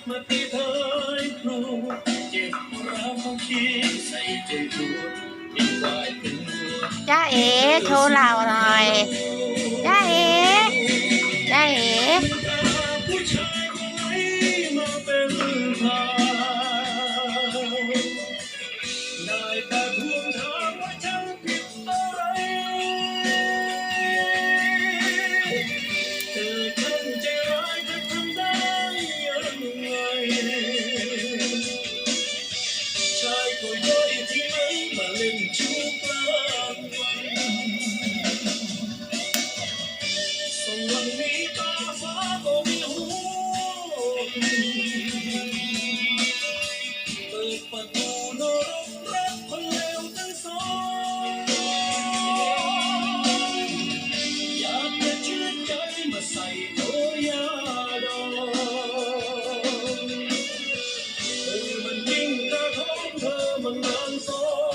มาตีเธอครูเจ็บร้าวคิดใส่ใจดูยิ่งกว่าเป็นจ้าเอ๋โชว์เหล่าหน่อยจ้าเอ๋จ้าเอ๋ผู้ชายคนไหนมาเป็นพานได้แต่ทวงถามว่าฉันผิดอะไรเธอช่างใจร้ายเธอทำได้ยังไงชายก็ย่อยที่ไหนมาเล่นชู้กลางวันส่งวันนี้ตาฟ้าก็มีหัวเปิดประตูนรกรับคนเลวทั้งสองอยากจะเชื่อใจมาใส่โอยาดองเธอมันยิ่งกระทงเธอมันนานซ้อน